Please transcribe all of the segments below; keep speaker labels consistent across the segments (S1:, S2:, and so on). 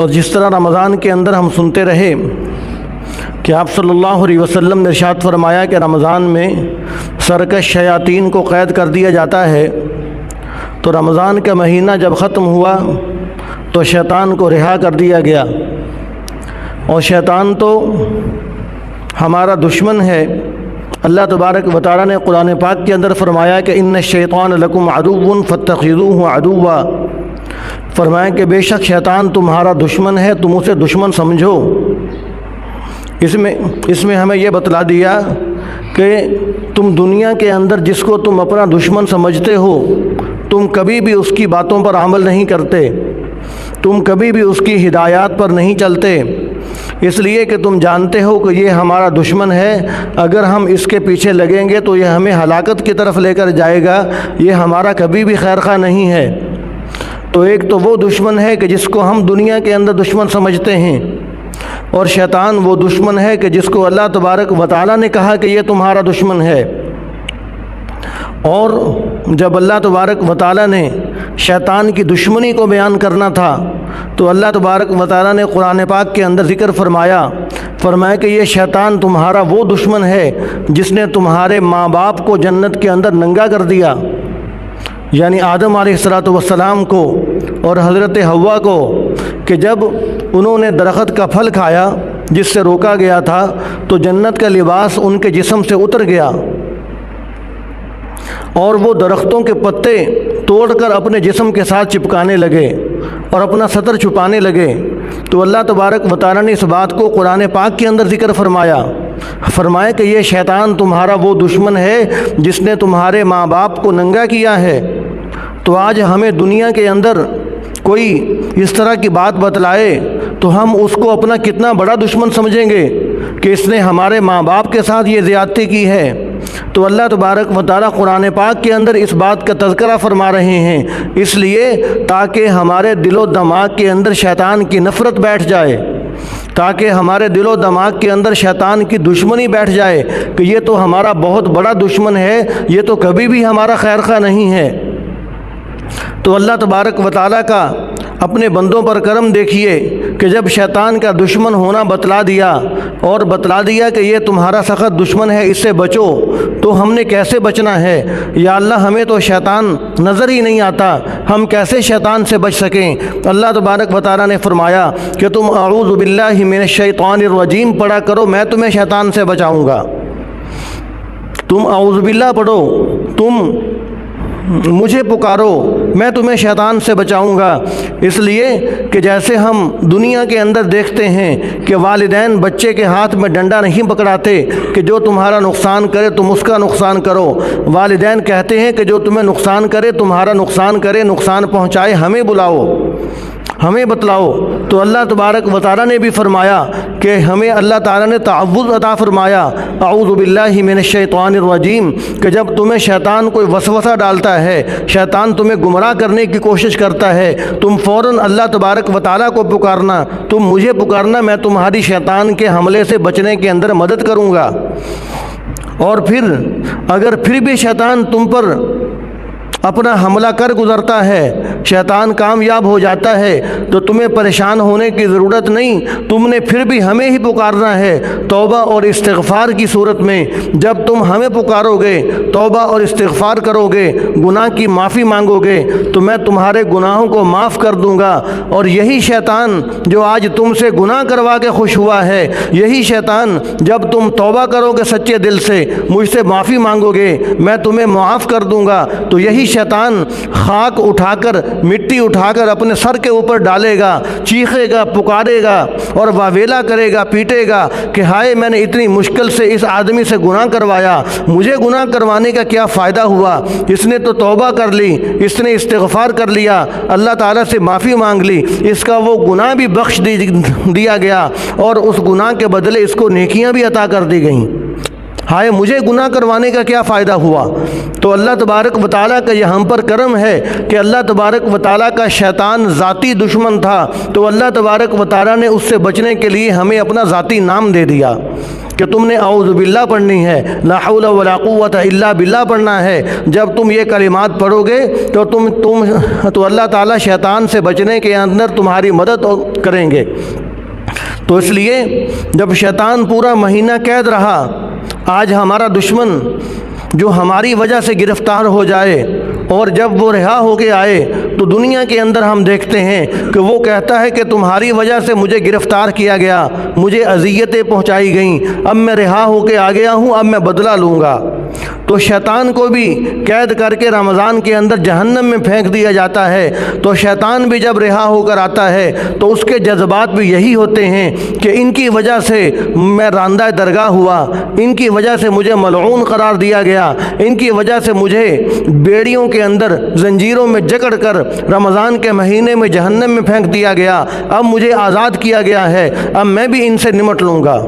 S1: اور جس طرح رمضان کے اندر ہم سنتے رہے کہ آپ صلی اللہ علیہ وسلم نے ارشاد فرمایا کہ رمضان میں سرکش شیاطین کو قید کر دیا جاتا ہے، تو رمضان کا مہینہ جب ختم ہوا تو شیطان کو رہا کر دیا گیا، اور شیطان تو ہمارا دشمن ہے۔ اللہ تبارک و تعالیٰ نے قرآن پاک کے اندر فرمایا کہ ان الشیطان لکم عدو فاتخذوہ عدوا، فرمایا کہ بے شک شیطان تمہارا دشمن ہے، تم اسے دشمن سمجھو۔ اس میں ہمیں یہ بتلا دیا کہ تم دنیا کے اندر جس کو تم اپنا دشمن سمجھتے ہو، تم کبھی بھی اس کی باتوں پر عمل نہیں کرتے، تم کبھی بھی اس کی ہدایات پر نہیں چلتے، اس لیے کہ تم جانتے ہو کہ یہ ہمارا دشمن ہے، اگر ہم اس کے پیچھے لگیں گے تو یہ ہمیں ہلاکت کی طرف لے کر جائے گا، یہ ہمارا کبھی بھی خیر خواہ نہیں ہے۔ تو ایک تو وہ دشمن ہے کہ جس کو ہم دنیا کے اندر دشمن سمجھتے ہیں، اور شیطان وہ دشمن ہے کہ جس کو اللہ تبارک و تعالیٰ نے کہا کہ یہ تمہارا دشمن ہے۔ اور جب اللہ تبارک و تعالیٰ نے شیطان کی دشمنی کو بیان کرنا تھا تو اللہ تبارک و تعالیٰ نے قرآن پاک کے اندر ذکر فرمایا کہ یہ شیطان تمہارا وہ دشمن ہے جس نے تمہارے ماں باپ کو جنت کے اندر ننگا کر دیا، یعنی آدم علیہ السلام کو اور حضرت حوا کو، کہ جب انہوں نے درخت کا پھل کھایا جس سے روکا گیا تھا تو جنت کا لباس ان کے جسم سے اتر گیا، اور وہ درختوں کے پتے توڑ کر اپنے جسم کے ساتھ چپکانے لگے اور اپنا سطر چھپانے لگے۔ تو اللہ تبارک و تعالیٰ نے اس بات کو قرآن پاک کے اندر ذکر فرمایا کہ یہ شیطان تمہارا وہ دشمن ہے جس نے تمہارے ماں باپ کو ننگا کیا ہے۔ تو آج ہمیں دنیا کے اندر کوئی اس طرح کی بات بتلائے تو ہم اس کو اپنا کتنا بڑا دشمن سمجھیں گے کہ اس نے ہمارے ماں باپ کے ساتھ یہ زیادتی کی ہے۔ تو اللہ تبارک و تعالیٰ قرآن پاک کے اندر اس بات کا تذکرہ فرما رہے ہیں، اس لیے تاکہ ہمارے دل و دماغ کے اندر شیطان کی نفرت بیٹھ جائے، تاکہ ہمارے دل و دماغ کے اندر شیطان کی دشمنی بیٹھ جائے کہ یہ تو ہمارا بہت بڑا دشمن ہے، یہ تو کبھی بھی ہمارا خیر خواہ نہیں ہے۔ تو اللہ تبارک و تعالیٰ کا اپنے بندوں پر کرم دیکھیے کہ جب شیطان کا دشمن ہونا بتلا دیا اور بتلا دیا کہ یہ تمہارا سخت دشمن ہے، اس سے بچو، تو ہم نے کیسے بچنا ہے؟ یا اللہ ہمیں تو شیطان نظر ہی نہیں آتا، ہم کیسے شیطان سے بچ سکیں؟ اللہ تبارک و تعالیٰ نے فرمایا کہ تم اعوذ باللہ من الشیطان الرجیم پڑھا کرو، میں تمہیں شیطان سے بچاؤں گا۔ تم اعوذ باللہ پڑھو، تم مجھے پکارو، میں تمہیں شیطان سے بچاؤں گا۔ اس لیے کہ جیسے ہم دنیا کے اندر دیکھتے ہیں کہ والدین بچے کے ہاتھ میں ڈنڈا نہیں پکڑاتے کہ جو تمہارا نقصان کرے تم اس کا نقصان کرو، والدین کہتے ہیں کہ جو تمہیں نقصان کرے تمہارا نقصان کرے، نقصان پہنچائے ہمیں بلاؤ، ہمیں بتلاؤ۔ تو اللہ تبارک و تعالیٰ نے بھی فرمایا کہ ہمیں اللہ تعالیٰ نے تعوذ عطا فرمایا، اعوذ باللہ من الشیطان الرجیم، کہ جب تمہیں شیطان کوئی وسوسہ ڈالتا ہے، شیطان تمہیں گمراہ کرنے کی کوشش کرتا ہے، تم فوراً اللہ تبارک و تعالیٰ کو پکارنا، تم مجھے پکارنا، میں تمہاری شیطان کے حملے سے بچنے کے اندر مدد کروں گا۔ اور پھر اگر پھر بھی شیطان تم پر اپنا حملہ کر گزرتا ہے، شیطان کامیاب ہو جاتا ہے، تو تمہیں پریشان ہونے کی ضرورت نہیں، تم نے پھر بھی ہمیں ہی پکارنا ہے توبہ اور استغفار کی صورت میں۔ جب تم ہمیں پکارو گے، توبہ اور استغفار کرو گے، گناہ کی معافی مانگو گے، تو میں تمہارے گناہوں کو معاف کر دوں گا۔ اور یہی شیطان جو آج تم سے گناہ کروا کے خوش ہوا ہے، یہی شیطان جب تم توبہ کرو گے سچے دل سے، مجھ سے معافی مانگو گے، میں تمہیں معاف کر دوں گا، تو یہی شیطان خاک اٹھا کر، مٹی اٹھا کر اپنے سر کے اوپر ڈالے گا، چیخے گا، پکارے گا اور واویلا کرے گا، پیٹے گا کہ ہائے میں نے اتنی مشکل سے اس آدمی سے گناہ کروایا، مجھے گناہ کروانے کا کیا فائدہ ہوا؟ اس نے تو توبہ کر لی، اس نے استغفار کر لیا، اللہ تعالیٰ سے معافی مانگ لی، اس کا وہ گناہ بھی بخش دیا گیا اور اس گناہ کے بدلے اس کو نیکیاں بھی عطا کر دی گئیں۔ ہائے مجھے گناہ کروانے کا کیا فائدہ ہوا؟ تو اللہ تبارک و تعالیٰ کا یہ ہم پر کرم ہے کہ اللہ تبارک و تعالیٰ کا شیطان ذاتی دشمن تھا، تو اللہ تبارک و تعالیٰ نے اس سے بچنے کے لیے ہمیں اپنا ذاتی نام دے دیا کہ تم نے اعوذ باللہ پڑھنی ہے، لا حول ولا قوت الا باللہ پڑھنا ہے۔ جب تم یہ کلمات پڑھو گے تو اللہ تعالیٰ شیطان سے بچنے کے اندر تمہاری مدد کریں گے۔ تو اس لیے جب شیطان پورا مہینہ قید رہا، آج ہمارا دشمن جو ہماری وجہ سے گرفتار ہو جائے اور جب وہ رہا ہو کے آئے تو دنیا کے اندر ہم دیکھتے ہیں کہ وہ کہتا ہے کہ تمہاری وجہ سے مجھے گرفتار کیا گیا، مجھے اذیتیں پہنچائی گئیں، اب میں رہا ہو کے آ گیا ہوں، اب میں بدلہ لوں گا۔ تو شیطان کو بھی قید کر کے رمضان کے اندر جہنم میں پھینک دیا جاتا ہے۔ تو شیطان بھی جب رہا ہو کر آتا ہے تو اس کے جذبات بھی یہی ہوتے ہیں کہ ان کی وجہ سے میں راندہ درگاہ ہوا، ان کی وجہ سے مجھے ملعون قرار دیا گیا، ان کی وجہ سے مجھے بیڑیوں کے اندر زنجیروں میں جکڑ کر رمضان کے مہینے میں جہنم میں پھینک دیا گیا، اب مجھے آزاد کیا گیا ہے، اب میں بھی ان سے نمٹ لوں گا۔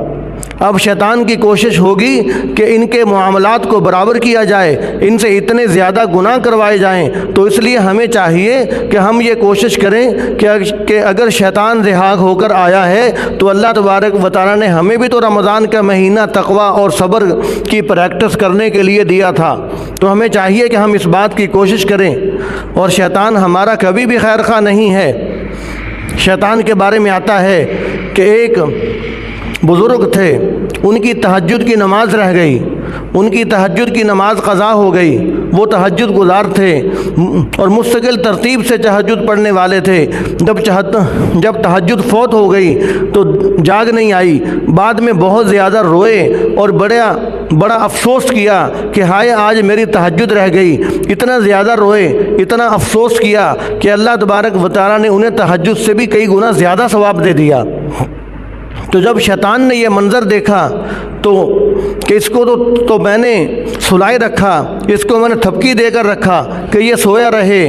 S1: اب شیطان کی کوشش ہوگی کہ ان کے معاملات کو برابر کیا جائے، ان سے اتنے زیادہ گناہ کروائے جائیں۔ تو اس لیے ہمیں چاہیے کہ ہم یہ کوشش کریں کہ اگر شیطان رہا ہو کر آیا ہے تو اللہ تبارک و تعالیٰ نے ہمیں بھی تو رمضان کا مہینہ تقویٰ اور صبر کی پریکٹس کرنے کے لیے دیا تھا، تو ہمیں چاہیے کہ ہم اس بات کی کوشش کریں۔ اور شیطان ہمارا کبھی بھی خیر خواہ نہیں ہے۔ شیطان کے بارے میں آتا ہے کہ ایک بزرگ تھے، ان کی تہجد کی نماز رہ گئی، ان کی تہجد کی نماز قضا ہو گئی۔ وہ تہجد گزار تھے اور مستقل ترتیب سے تہجد پڑھنے والے تھے۔ جب تہجد فوت ہو گئی تو جاگ نہیں آئی، بعد میں بہت زیادہ روئے اور بڑا افسوس کیا کہ ہائے آج میری تہجد رہ گئی۔ اتنا زیادہ روئے، اتنا افسوس کیا کہ اللہ تبارک و تعالیٰ نے انہیں تہجد سے بھی کئی گنا زیادہ ثواب دے دیا۔ تو جب شیطان نے یہ منظر دیکھا تو کہ اس کو تو میں نے سلائے رکھا، اس کو میں نے تھپکی دے کر رکھا کہ یہ سویا رہے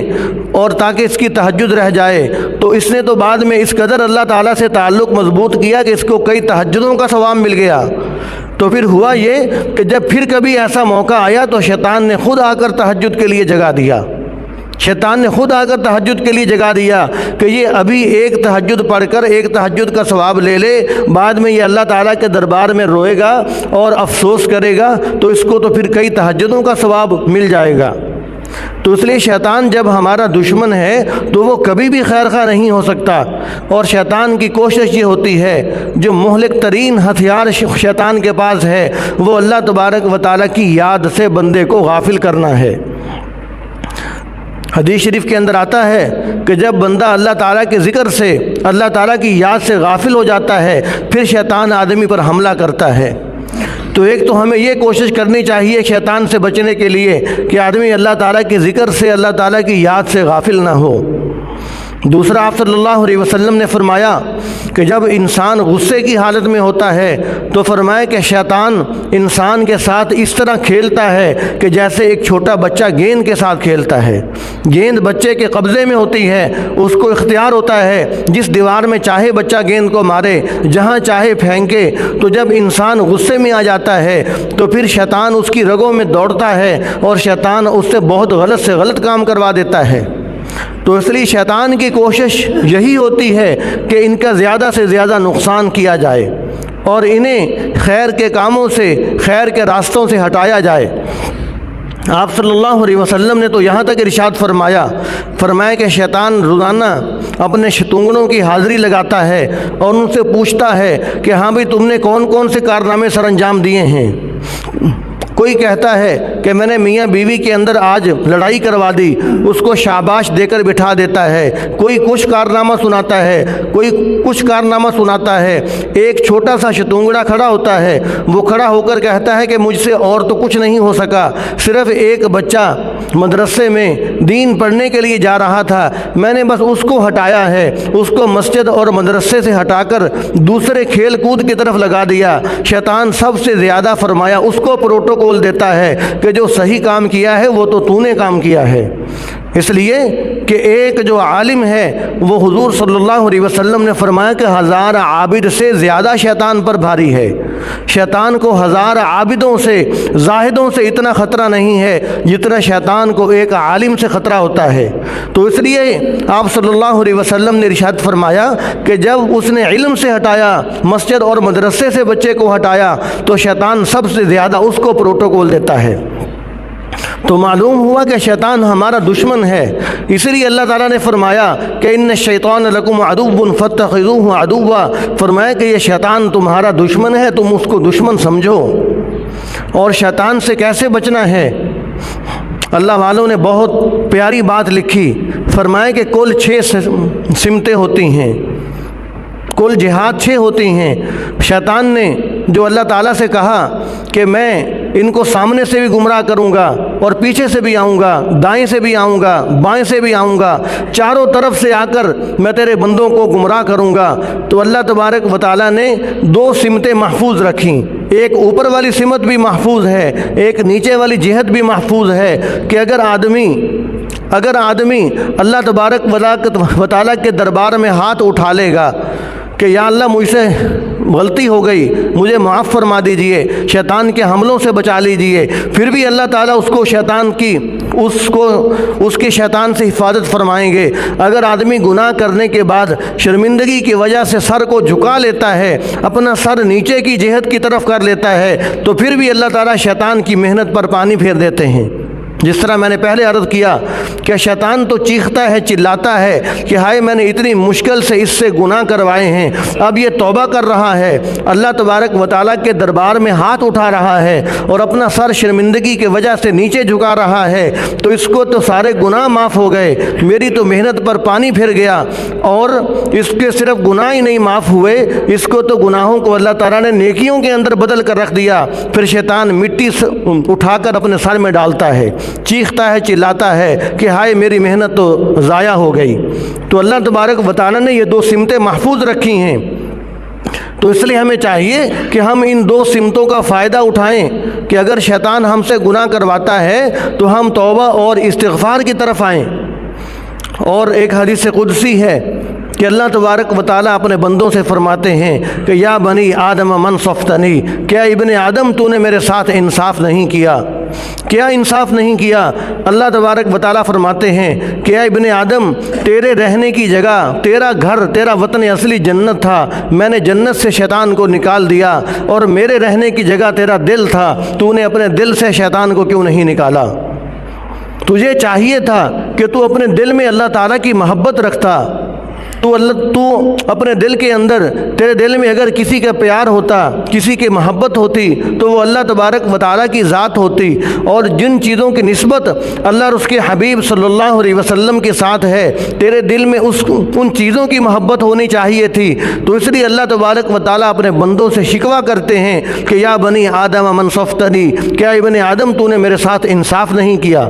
S1: اور تاکہ اس کی تہجد رہ جائے، تو اس نے تو بعد میں اس قدر اللہ تعالیٰ سے تعلق مضبوط کیا کہ اس کو کئی تہجدوں کا ثواب مل گیا۔ تو پھر ہوا یہ کہ جب پھر کبھی ایسا موقع آیا تو شیطان نے خود آ کر تہجد کے لیے جگا دیا، شیطان نے خود آ کر تہجد کے لیے جگا دیا کہ یہ ابھی ایک تہجد پڑھ کر ایک تہجد کا ثواب لے لے، بعد میں یہ اللہ تعالیٰ کے دربار میں روئے گا اور افسوس کرے گا تو اس کو تو پھر کئی تہجدوں کا ثواب مل جائے گا۔ تو اس لیے شیطان جب ہمارا دشمن ہے تو وہ کبھی بھی خیر خواہ نہیں ہو سکتا، اور شیطان کی کوشش یہ ہوتی ہے، جو مہلک ترین ہتھیار شیطان کے پاس ہے وہ اللہ تبارک و تعالیٰ کی یاد سے بندے کو غافل کرنا ہے۔ حدیث شریف کے اندر آتا ہے کہ جب بندہ اللہ تعالیٰ کے ذکر سے، اللہ تعالیٰ کی یاد سے غافل ہو جاتا ہے پھر شیطان آدمی پر حملہ کرتا ہے۔ تو ایک تو ہمیں یہ کوشش کرنی چاہیے شیطان سے بچنے کے لیے کہ آدمی اللہ تعالیٰ کے ذکر سے، اللہ تعالیٰ کی یاد سے غافل نہ ہو۔ دوسرا، آپ صلی اللہ علیہ وسلم نے فرمایا کہ جب انسان غصے کی حالت میں ہوتا ہے تو فرمایا کہ شیطان انسان کے ساتھ اس طرح کھیلتا ہے کہ جیسے ایک چھوٹا بچہ گیند کے ساتھ کھیلتا ہے۔ گیند بچے کے قبضے میں ہوتی ہے، اس کو اختیار ہوتا ہے جس دیوار میں چاہے بچہ گیند کو مارے، جہاں چاہے پھینکے۔ تو جب انسان غصے میں آ جاتا ہے تو پھر شیطان اس کی رگوں میں دوڑتا ہے اور شیطان اس سے بہت غلط سے غلط کام کروا دیتا ہے۔ تو اس لیے شیطان کی کوشش یہی ہوتی ہے کہ ان کا زیادہ سے زیادہ نقصان کیا جائے اور انہیں خیر کے کاموں سے، خیر کے راستوں سے ہٹایا جائے۔ آپ صلی اللہ علیہ وسلم نے تو یہاں تک ارشاد فرمایا کہ شیطان روزانہ اپنے شتونگنوں کی حاضری لگاتا ہے اور ان سے پوچھتا ہے کہ ہاں بھئی تم نے کون کون سے کارنامے سر انجام دیے ہیں۔ کوئی کہتا ہے کہ میں نے میاں بیوی کے اندر آج لڑائی کروا دی، اس کو شاباش دے کر بٹھا دیتا ہے۔ کوئی کچھ کارنامہ سناتا ہے، کوئی کچھ کارنامہ سناتا ہے۔ ایک چھوٹا سا شتونگڑا کھڑا ہوتا ہے، وہ کھڑا ہو کر کہتا ہے کہ مجھ سے اور تو کچھ نہیں ہو سکا، صرف ایک بچہ مدرسے میں دین پڑھنے کے لیے جا رہا تھا، میں نے بس اس کو ہٹایا ہے، اس کو مسجد اور مدرسے سے ہٹا کر دوسرے کھیل کود کی طرف لگا دیا۔ شیطان سب سے زیادہ فرمایا اس کو پروٹوکول دیتا ہے کہ جو صحیح کام کیا ہے وہ تو نے کام کیا ہے۔ اس لیے کہ ایک جو عالم ہے وہ حضور صلی اللہ علیہ وسلم نے فرمایا کہ 1000 عابد سے زیادہ شیطان پر بھاری ہے۔ شیطان کو 1000 عابدوں سے، زاہدوں سے اتنا خطرہ نہیں ہے جتنا شیطان کو ایک عالم سے خطرہ ہوتا ہے۔ تو اس لیے آپ صلی اللہ علیہ وسلم نے ارشاد فرمایا کہ جب اس نے علم سے ہٹایا، مسجد اور مدرسے سے بچے کو ہٹایا، تو شیطان سب سے زیادہ اس کو پروٹوکول دیتا ہے۔ تو معلوم ہوا کہ شیطان ہمارا دشمن ہے، اسی لیے اللہ تعالیٰ نے فرمایا کہ ان الشیطان لکم عدو فاتخذوہ عدوا، فرمایا کہ یہ شیطان تمہارا دشمن ہے، تم اس کو دشمن سمجھو۔ اور شیطان سے کیسے بچنا ہے؟ اللہ والوں نے بہت پیاری بات لکھی، فرمایا کہ کل 6 سمتیں ہوتی ہیں، کل جہاد 6 ہوتی ہیں۔ شیطان نے جو اللہ تعالیٰ سے کہا کہ میں ان کو سامنے سے بھی گمراہ کروں گا اور پیچھے سے بھی آؤں گا، دائیں سے بھی آؤں گا، بائیں سے بھی آؤں گا، چاروں طرف سے آ کر میں تیرے بندوں کو گمراہ کروں گا، تو اللہ تبارک و تعالیٰ نے 2 سمتیں محفوظ رکھیں۔ ایک اوپر والی سمت بھی محفوظ ہے، ایک نیچے والی جہت بھی محفوظ ہے کہ اگر آدمی اللہ تبارک و تعالیٰ کے دربار میں ہاتھ اٹھا لے گا کہ یا اللہ مجھ سے غلطی ہو گئی، مجھے معاف فرما دیجئے، شیطان کے حملوں سے بچا لیجئے، پھر بھی اللہ تعالیٰ اس کے شیطان سے حفاظت فرمائیں گے۔ اگر آدمی گناہ کرنے کے بعد شرمندگی کی وجہ سے سر کو جھکا لیتا ہے، اپنا سر نیچے کی جہت کی طرف کر لیتا ہے، تو پھر بھی اللہ تعالیٰ شیطان کی محنت پر پانی پھیر دیتے ہیں۔ جس طرح میں نے پہلے عرض کیا کہ شیطان تو چیختا ہے، چلاتا ہے کہ ہائے میں نے اتنی مشکل سے اس سے گناہ کروائے ہیں، اب یہ توبہ کر رہا ہے، اللہ تبارک و تعالیٰ کے دربار میں ہاتھ اٹھا رہا ہے اور اپنا سر شرمندگی کی وجہ سے نیچے جھکا رہا ہے، تو اس کو تو سارے گناہ معاف ہو گئے، میری تو محنت پر پانی پھر گیا، اور اس کے صرف گناہ ہی نہیں معاف ہوئے، اس کو تو گناہوں کو اللہ تعالیٰ نے نیکیوں کے اندر بدل کر رکھ دیا۔ پھر شیطان مٹی اٹھا کر اپنے سر میں ڈالتا ہے، چیختا ہے، چلاتا ہے کہ ہائے میری محنت تو ضائع ہو گئی۔ تو اللہ تبارک و تعالیٰ نے یہ 2 سمتیں محفوظ رکھی ہیں، تو اس لیے ہمیں چاہیے کہ ہم ان 2 سمتوں کا فائدہ اٹھائیں کہ اگر شیطان ہم سے گناہ کرواتا ہے تو ہم توبہ اور استغفار کی طرف آئیں۔ اور ایک حدیث قدسی ہے کہ اللہ تبارک و تعالیٰ اپنے بندوں سے فرماتے ہیں کہ یا بنی آدم منصفتنی، کیا ابن آدم تو نے میرے ساتھ انصاف نہیں کیا؟ کیا انصاف نہیں کیا؟ اللہ تبارک و تعالیٰ فرماتے ہیں کہ اے ابن آدم، تیرے رہنے کی جگہ، تیرا گھر، تیرا وطن اصلی جنت تھا، میں نے جنت سے شیطان کو نکال دیا، اور میرے رہنے کی جگہ تیرا دل تھا، تو نے اپنے دل سے شیطان کو کیوں نہیں نکالا؟ تجھے چاہیے تھا کہ تو اپنے دل میں اللہ تعالیٰ کی محبت رکھتا، تو اپنے دل کے اندر، تیرے دل میں اگر کسی کا پیار ہوتا، کسی کی محبت ہوتی، تو وہ اللہ تبارک و تعالیٰ کی ذات ہوتی، اور جن چیزوں کی نسبت اللہ اور اس کے حبیب صلی اللہ علیہ وسلم کے ساتھ ہے، تیرے دل میں ان چیزوں کی محبت ہونی چاہیے تھی۔ تو اس لیے اللہ تبارک و تعالیٰ اپنے بندوں سے شکوہ کرتے ہیں کہ یا بنی آدم منصفتنی، کیا ابن آدم تو نے میرے ساتھ انصاف نہیں کیا؟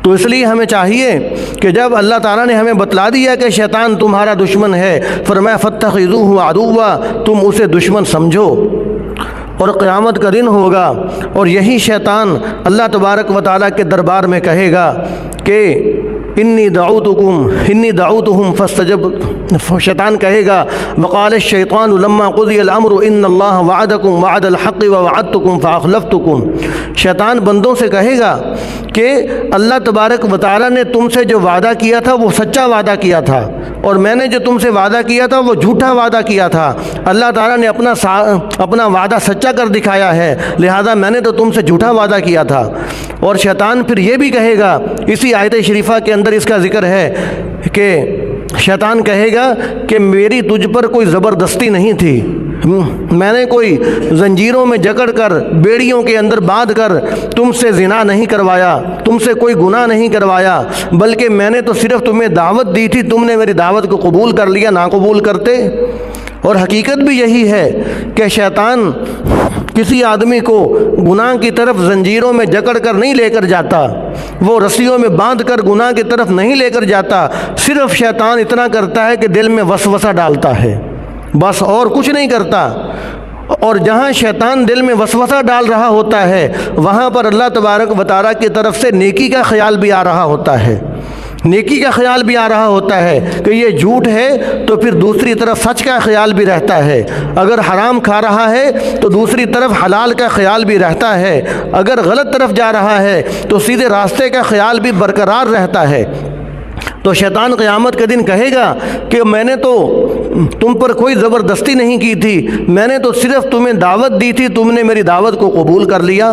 S1: تو اس لیے ہمیں چاہیے کہ جب اللہ تعالیٰ نے ہمیں بتلا دیا کہ شیطان تمہارا دشمن ہے، فرمایا فاتخذوہ عدوا، تم اسے دشمن سمجھو، اور قیامت کا دن ہوگا اور یہی شیطان اللہ تبارک و تعالیٰ کے دربار میں کہے گا کہ انی دعوتہم فاستجب، شیطان کہے گا وقال الشیطان لما قضی الامر ان اللہ وعدکم وعد الحق ووعدتکم فاخلفتکم، شیطان بندوں سے کہے گا کہ اللہ تبارک و تعالیٰ نے تم سے جو وعدہ کیا تھا وہ سچا وعدہ کیا تھا، اور میں نے جو تم سے وعدہ کیا تھا وہ جھوٹا وعدہ کیا تھا، اللہ تعالیٰ نے اپنا وعدہ سچا کر دکھایا ہے، لہذا میں نے تو تم سے جھوٹا وعدہ کیا تھا۔ اور شیطان پھر یہ بھی کہے گا، اسی آیت شریفہ کے اندر اس کا ذکر ہے کہ شیطان کہے گا کہ میری تجھ پر کوئی زبردستی نہیں تھی، میں نے کوئی زنجیروں میں جکڑ کر، بیڑیوں کے اندر باندھ کر تم سے زنا نہیں کروایا، تم سے کوئی گناہ نہیں کروایا، بلکہ میں نے تو صرف تمہیں دعوت دی تھی، تم نے میری دعوت کو قبول کر لیا، نہ قبول کرتے۔ اور حقیقت بھی یہی ہے کہ شیطان کسی آدمی کو گناہ کی طرف زنجیروں میں جکڑ کر نہیں لے کر جاتا، وہ رسیوں میں باندھ کر گناہ کی طرف نہیں لے کر جاتا، صرف شیطان اتنا کرتا ہے کہ دل میں وسوسہ ڈالتا ہے، بس اور کچھ نہیں کرتا۔ اور جہاں شیطان دل میں وسوسہ ڈال رہا ہوتا ہے وہاں پر اللہ تبارک و تعالیٰ کی طرف سے نیکی کا خیال بھی آ رہا ہوتا ہے، نیکی کا خیال بھی آ رہا ہوتا ہے کہ یہ جھوٹ ہے تو پھر دوسری طرف سچ کا خیال بھی رہتا ہے، اگر حرام کھا رہا ہے تو دوسری طرف حلال کا خیال بھی رہتا ہے، اگر غلط طرف جا رہا ہے تو سیدھے راستے کا خیال بھی برقرار رہتا ہے۔ تو شیطان قیامت کے دن کہے گا کہ میں نے تو تم پر کوئی زبردستی نہیں کی تھی، میں نے تو صرف تمہیں دعوت دی تھی، تم نے میری دعوت کو قبول کر لیا،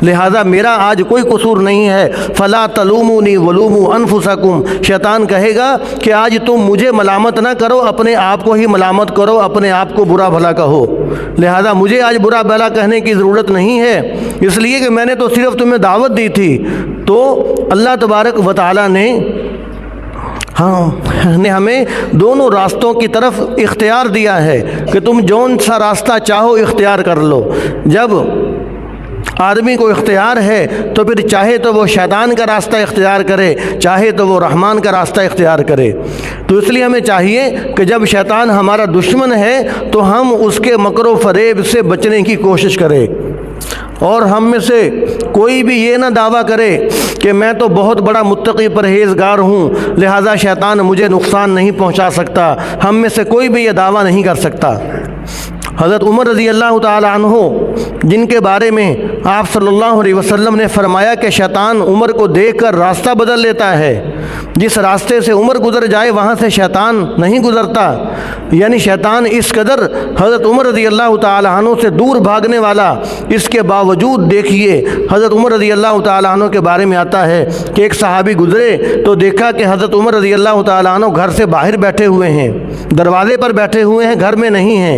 S1: لہٰذا میرا آج کوئی قصور نہیں ہے، فلا تلومونی ولوموا انفسکم۔ شیطان کہے گا کہ آج تم مجھے ملامت نہ کرو، اپنے آپ کو ہی ملامت کرو، اپنے آپ کو برا بھلا کہو، لہٰذا مجھے آج برا بھلا کہنے کی ضرورت نہیں ہے، اس لیے کہ میں نے تو صرف تمہیں دعوت دی تھی۔ تو اللہ تبارک و تعالیٰ نے ہمیں دونوں راستوں کی طرف اختیار دیا ہے کہ تم جون سا راستہ چاہو اختیار کر لو۔ جب آدمی کو اختیار ہے تو پھر چاہے تو وہ شیطان کا راستہ اختیار کرے، چاہے تو وہ رحمان کا راستہ اختیار کرے۔ تو اس لیے ہمیں چاہیے کہ جب شیطان ہمارا دشمن ہے تو ہم اس کے مکر و فریب سے بچنے کی کوشش کریں، اور ہم میں سے کوئی بھی یہ نہ دعویٰ کرے کہ میں تو بہت بڑا متقی پرہیزگار ہوں لہٰذا شیطان مجھے نقصان نہیں پہنچا سکتا، ہم میں سے کوئی بھی یہ دعویٰ نہیں کر سکتا۔ حضرت عمر رضی اللہ تعالی عنہ جن کے بارے میں آپ صلی اللہ علیہ وسلم نے فرمایا کہ شیطان عمر کو دیکھ کر راستہ بدل لیتا ہے، جس راستے سے عمر گزر جائے وہاں سے شیطان نہیں گزرتا، یعنی شیطان اس قدر حضرت عمر رضی اللہ تعالی عنہ سے دور بھاگنے والا، اس کے باوجود دیکھیے حضرت عمر رضی اللہ تعالی عنہ کے بارے میں آتا ہے کہ ایک صحابی گزرے تو دیکھا کہ حضرت عمر رضی اللہ تعالی عنہ گھر سے باہر بیٹھے ہوئے ہیں، دروازے پر بیٹھے ہوئے ہیں، گھر میں نہیں ہیں۔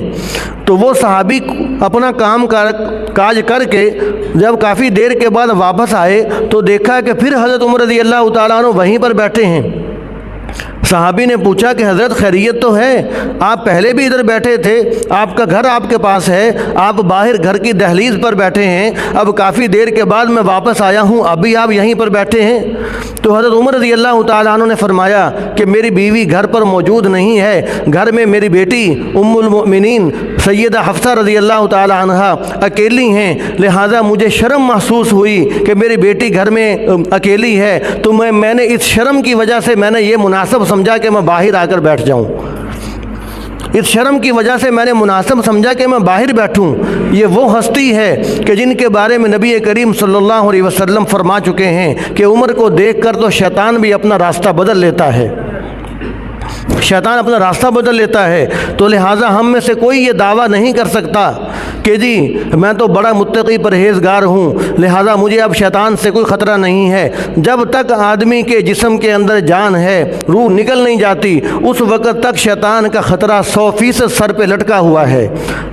S1: تو وہ صحابی اپنا کام کاج کر کے جب کافی دیر کے بعد واپس آئے تو دیکھا کہ پھر حضرت عمر رضی اللہ تعالیٰ عنہ وہیں پر بیٹھے ہیں۔ صحابی نے پوچھا کہ حضرت خیریت تو ہے؟ آپ پہلے بھی ادھر بیٹھے تھے، آپ کا گھر آپ کے پاس ہے، آپ باہر گھر کی دہلیز پر بیٹھے ہیں، اب کافی دیر کے بعد میں واپس آیا ہوں، ابھی آپ یہیں پر بیٹھے ہیں؟ تو حضرت عمر رضی اللہ تعالیٰ عنہ نے فرمایا کہ میری بیوی گھر پر موجود نہیں ہے، گھر میں میری بیٹی ام المؤمنین سیدہ حفصہ رضی اللہ تعالیٰ عنہا اکیلی ہیں، لہٰذا مجھے شرم محسوس ہوئی کہ میری بیٹی گھر میں اکیلی ہے، تو میں نے اس شرم کی وجہ سے میں نے یہ مناسب سمجھا کہ میں باہر آ کر بیٹھ جاؤں، اس شرم کی وجہ سے میں نے مناسب سمجھا کہ میں باہر بیٹھوں۔ یہ وہ ہستی ہے کہ جن کے بارے میں نبی کریم صلی اللہ علیہ وسلم فرما چکے ہیں کہ عمر کو دیکھ کر تو شیطان بھی اپنا راستہ بدل لیتا ہے، شیطان اپنا راستہ بدل لیتا ہے۔ تو لہٰذا ہم میں سے کوئی یہ دعویٰ نہیں کر سکتا کہ جی میں تو بڑا متقی پرہیزگار ہوں لہٰذا مجھے اب شیطان سے کوئی خطرہ نہیں ہے۔ جب تک آدمی کے جسم کے اندر جان ہے، روح نکل نہیں جاتی، اس وقت تک شیطان کا خطرہ 100% سر پہ لٹکا ہوا ہے۔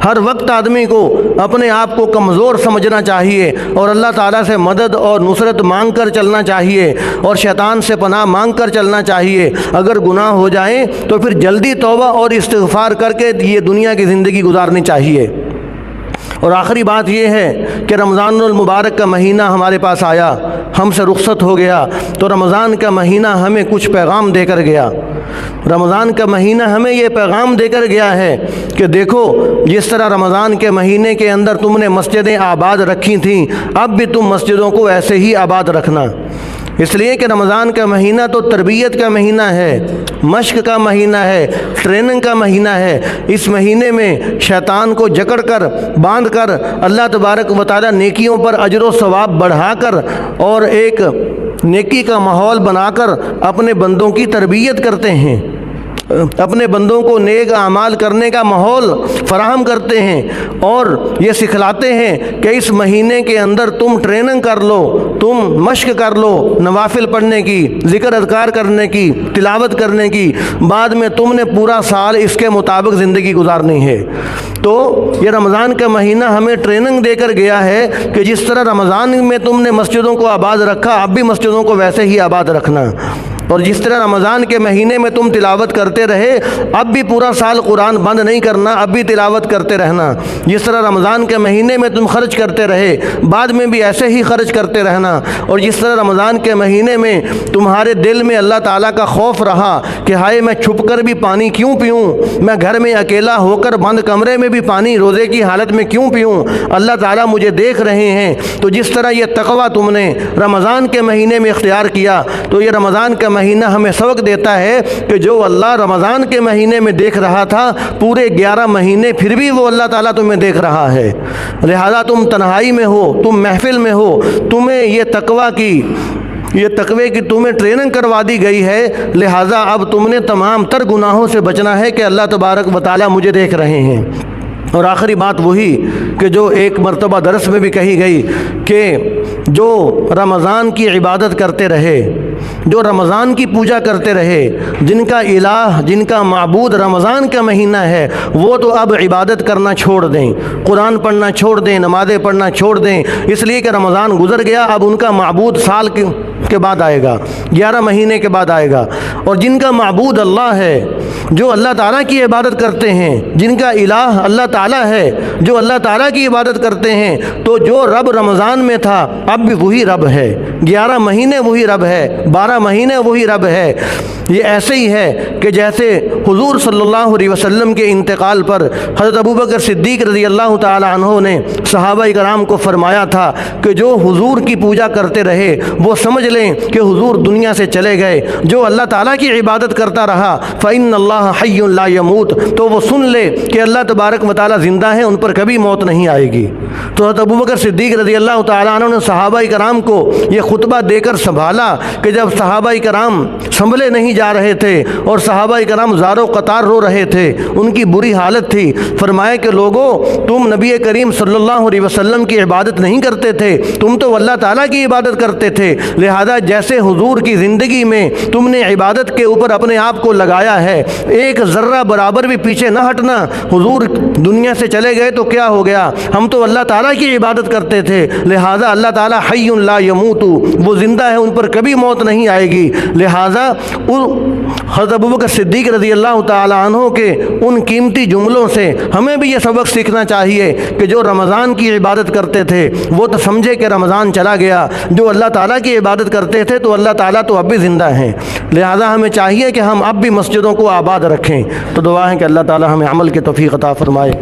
S1: ہر وقت آدمی کو اپنے آپ کو کمزور سمجھنا چاہیے اور اللہ تعالیٰ سے مدد اور نصرت مانگ کر چلنا چاہیے اور شیطان سے پناہ مانگ کر چلنا چاہیے۔ اگر گناہ ہو جائیں تو پھر جلدی توبہ اور استغفار کر کے یہ دنیا کی زندگی گزارنی چاہیے۔ اور آخری بات یہ ہے کہ رمضان المبارک کا مہینہ ہمارے پاس آیا، ہم سے رخصت ہو گیا، تو رمضان کا مہینہ ہمیں کچھ پیغام دے کر گیا۔ رمضان کا مہینہ ہمیں یہ پیغام دے کر گیا ہے کہ دیکھو جس طرح رمضان کے مہینے کے اندر تم نے مسجدیں آباد رکھی تھیں، اب بھی تم مسجدوں کو ایسے ہی آباد رکھنا، اس لیے کہ رمضان کا مہینہ تو تربیت کا مہینہ ہے، مشق کا مہینہ ہے، ٹریننگ کا مہینہ ہے۔ اس مہینے میں شیطان کو جکڑ کر باندھ کر اللہ تبارک و تعالیٰ نیکیوں پر اجر و ثواب بڑھا کر اور ایک نیکی کا ماحول بنا کر اپنے بندوں کی تربیت کرتے ہیں، اپنے بندوں کو نیک اعمال کرنے کا ماحول فراہم کرتے ہیں اور یہ سکھلاتے ہیں کہ اس مہینے کے اندر تم ٹریننگ کر لو، تم مشق کر لو نوافل پڑھنے کی، ذکر اذکار کرنے کی، تلاوت کرنے کی، بعد میں تم نے پورا سال اس کے مطابق زندگی گزارنی ہے۔ تو یہ رمضان کا مہینہ ہمیں ٹریننگ دے کر گیا ہے کہ جس طرح رمضان میں تم نے مسجدوں کو آباد رکھا، اب بھی مسجدوں کو ویسے ہی آباد رکھنا۔ اور جس طرح رمضان کے مہینے میں تم تلاوت کرتے رہے، اب بھی پورا سال قرآن بند نہیں کرنا، اب بھی تلاوت کرتے رہنا۔ جس طرح رمضان کے مہینے میں تم خرچ کرتے رہے، بعد میں بھی ایسے ہی خرچ کرتے رہنا۔ اور جس طرح رمضان کے مہینے میں تمہارے دل میں اللہ تعالیٰ کا خوف رہا کہ ہائے میں چھپ کر بھی پانی کیوں پیوں، میں گھر میں اکیلا ہو کر بند کمرے میں بھی پانی روزے کی حالت میں کیوں پیوں، اللہ تعالیٰ مجھے دیکھ رہے ہیں، تو جس طرح یہ تقویٰ تم نے رمضان کے مہینے میں اختیار کیا، تو یہ رمضان کا مہینہ ہمیں سبق دیتا ہے کہ جو اللہ رمضان کے مہینے میں دیکھ رہا تھا، پورے 11 مہینے پھر بھی وہ اللہ تعالیٰ تمہیں دیکھ رہا ہے۔ لہذا تم تنہائی میں ہو، تم محفل میں ہو، تمہیں یہ تقوی کی تمہیں ٹریننگ کروا دی گئی ہے، لہذا اب تم نے تمام تر گناہوں سے بچنا ہے کہ اللہ تبارک و تعالیٰ مجھے دیکھ رہے ہیں۔ اور آخری بات وہی کہ جو ایک مرتبہ درس میں بھی کہی گئی کہ جو رمضان کی عبادت کرتے رہے، جو رمضان کی پوجا کرتے رہے، جن کا الہ، جن کا معبود رمضان کا مہینہ ہے، وہ تو اب عبادت کرنا چھوڑ دیں، قرآن پڑھنا چھوڑ دیں، نمازیں پڑھنا چھوڑ دیں، اس لیے کہ رمضان گزر گیا، اب ان کا معبود سال کے بعد آئے گا، 11 مہینے کے بعد آئے گا۔ اور جن کا معبود اللہ ہے، جو اللہ تعالیٰ کی عبادت کرتے ہیں، جن کا الہ اللہ تعالیٰ ہے، جو اللہ تعالیٰ کی عبادت کرتے ہیں، تو جو رب رمضان میں تھا اب بھی وہی رب ہے، 11 مہینے وہی رب ہے، 12 مہینے وہی رب ہے۔ یہ ایسے ہی ہے کہ جیسے حضور صلی اللہ علیہ وسلم کے انتقال پر حضرت ابوبکر صدیق رضی اللہ تعالیٰ عنہ نے صحابہ کرام کو فرمایا تھا کہ جو حضور کی پوجا کرتے رہے وہ سمجھ لیں کہ حضور دنیا سے چلے گئے، جو اللہ تعالیٰ کی عبادت کرتا رہا فإن اللہ حی لا یموت، تو وہ سن لے کہ اللہ تبارک و تعالیٰ زندہ ہے، ان پر کبھی موت نہیں آئے گی۔ تو حضرت ابوبکر صدیق رضی اللہ تعالیٰ عنہ نے صحابہ کرام کو یہ خطبہ دے کر سنبھالا کہ جب صحابہ کرام سنبھلے نہیں جا رہے تھے اور صحابہ کرام زار و قطار رو رہے تھے، ان کی بری حالت تھی، فرمایا کہ لوگو تم نبی کریم صلی اللہ علیہ وسلم کی عبادت نہیں کرتے تھے، تم تو اللہ تعالیٰ کی عبادت کرتے تھے، لہذا جیسے حضور کی زندگی میں تم نے عبادت کے اوپر اپنے آپ کو لگایا ہے، ایک ذرہ برابر بھی پیچھے نہ ہٹنا۔ حضور دنیا سے چلے گئے تو کیا ہو گیا، ہم تو اللہ تعالیٰ کی عبادت کرتے تھے، لہذا اللہ تعالیٰ حی لا یموت، وہ زندہ ہے، ان پر کبھی موت نہیں آئے گی۔ لہذا حضرت ابوبکر صدیق رضی اللہ تعالیٰ عنہ کے ان قیمتی جملوں سے ہمیں بھی یہ سبق سیکھنا چاہیے کہ جو رمضان کی عبادت کرتے تھے وہ تو سمجھے کہ رمضان چلا گیا، جو اللہ تعالیٰ کی عبادت کرتے تھے تو اللہ تعالیٰ تو اب بھی زندہ ہیں، لہذا ہمیں چاہیے کہ ہم اب بھی مسجدوں کو آباد رکھیں۔ تو دعا ہے کہ اللہ تعالیٰ ہمیں عمل کی توفیق عطا فرمائے۔